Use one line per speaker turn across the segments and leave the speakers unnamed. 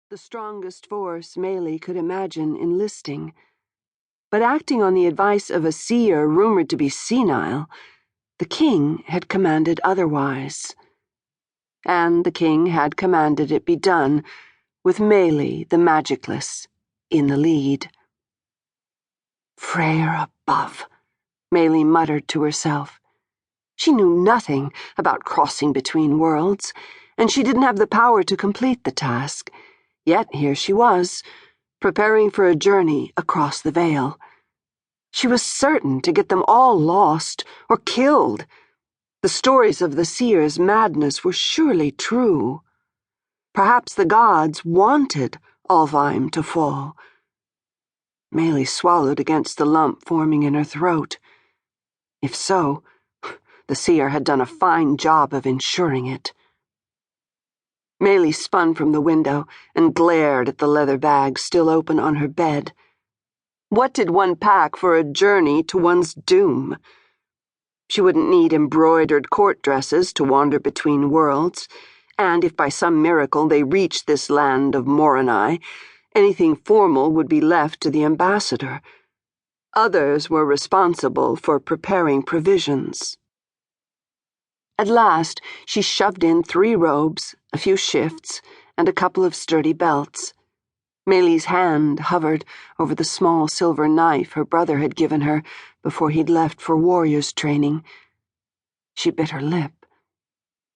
the strongest force Meli could imagine enlisting. But acting on the advice of a seer rumored to be senile, the king had commanded otherwise. And the king had commanded it be done, with Meli, the magicless, in the lead. Freyr above, Meli muttered to herself. She knew nothing about crossing between worlds, and she didn't have the power to complete the task. Yet here she was, preparing for a journey across the Veil. She was certain to get them all lost or killed. The stories of the seer's madness were surely true. Perhaps the gods wanted Alfheim to fall. Meli swallowed against the lump forming in her throat. If so, the seer had done a fine job of ensuring it. Meli spun from the window and glared at the leather bag still open on her bed. What did one pack for a journey to one's doom? She wouldn't need embroidered court dresses to wander between worlds, and if by some miracle they reached this land of Moroni, anything formal would be left to the ambassador. Others were responsible for preparing provisions. At last, she shoved in 3 robes, a few shifts, and a couple of sturdy belts. Meli's hand hovered over the small silver knife her brother had given her before he'd left for warriors' training. She bit her lip.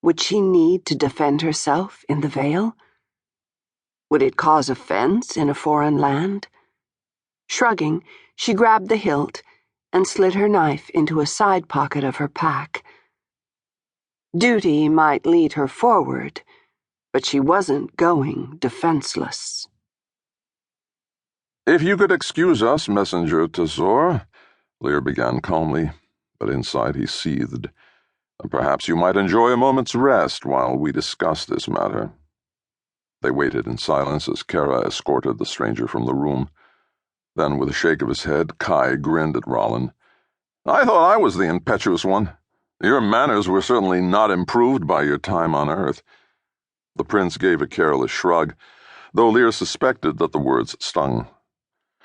Would she need to defend herself in the Veil? Would it cause offense in a foreign land? Shrugging, she grabbed the hilt and slid her knife into a side pocket of her pack. Duty might lead her forward, but she wasn't going defenseless.
"If you could excuse us, Messenger Tesor," Lear began calmly, but inside he seethed. "Perhaps you might enjoy a moment's rest while we discuss this matter." They waited in silence as Kara escorted the stranger from the room. Then, with a shake of his head, Kai grinned at Rollin. "I thought I was the impetuous one. Your manners were certainly not improved by your time on Earth." The prince gave a careless shrug, though Lear suspected that the words stung.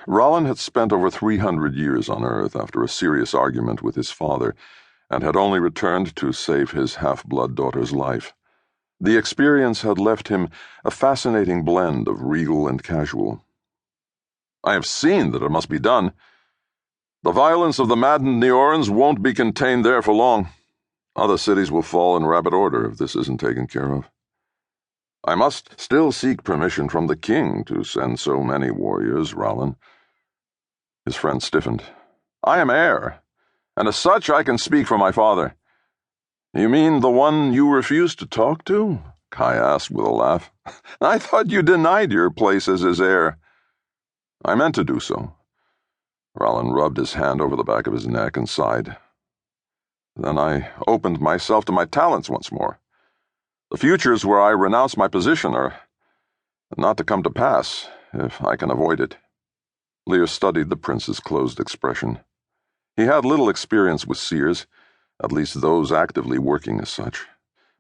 Rollin had spent over 300 years on Earth after a serious argument with his father, and had only returned to save his half-blood daughter's life. The experience had left him a fascinating blend of regal and casual. "I have seen that it must be done. The violence of the maddened Neorans won't be contained there for long. Other cities will fall in rapid order if this isn't taken care of. I must still seek permission from the king to send so many warriors, Rollin." His friend stiffened. "I am heir, and as such I can speak for my father." "You mean the one you refused to talk to?" Kai asked with a laugh. "I thought you denied your place as his heir." "I meant to do so." Rollin rubbed his hand over the back of his neck and sighed. "Then I opened myself to my talents once more. The futures where I renounce my position are not to come to pass, if I can avoid it." Lear studied the prince's closed expression. He had little experience with seers, at least those actively working as such,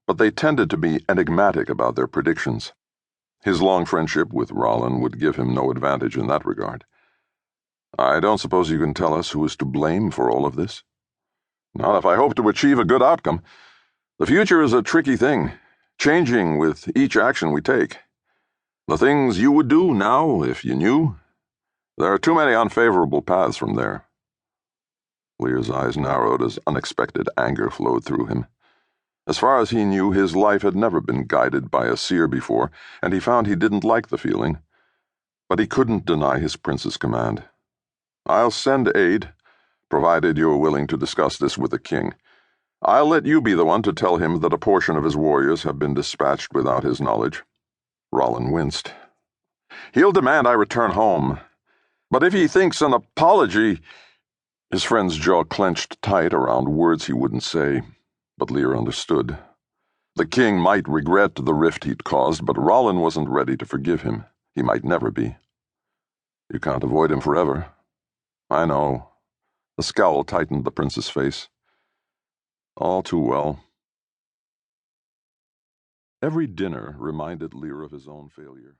but they tended to be enigmatic about their predictions. His long friendship with Rollin would give him no advantage in that regard. "I don't suppose you can tell us who is to blame for all of this?" "Not if I hope to achieve a good outcome. The future is a tricky thing, changing with each action we take. The things you would do now, if you knew, there are too many unfavorable paths from there." Lear's eyes narrowed as unexpected anger flowed through him. As far as he knew, his life had never been guided by a seer before, and he found he didn't like the feeling. But he couldn't deny his prince's command. "I'll send aid, provided you're willing to discuss this with the king. I'll let you be the one to tell him that a portion of his warriors have been dispatched without his knowledge." Rollin winced. "He'll demand I return home. But if he thinks an apology—" His friend's jaw clenched tight around words he wouldn't say, but Lear understood. The king might regret the rift he'd caused, but Rollin wasn't ready to forgive him. He might never be. "You can't avoid him forever." "I know." The scowl tightened the prince's face. "All too well." Every dinner reminded Lear of his own failure.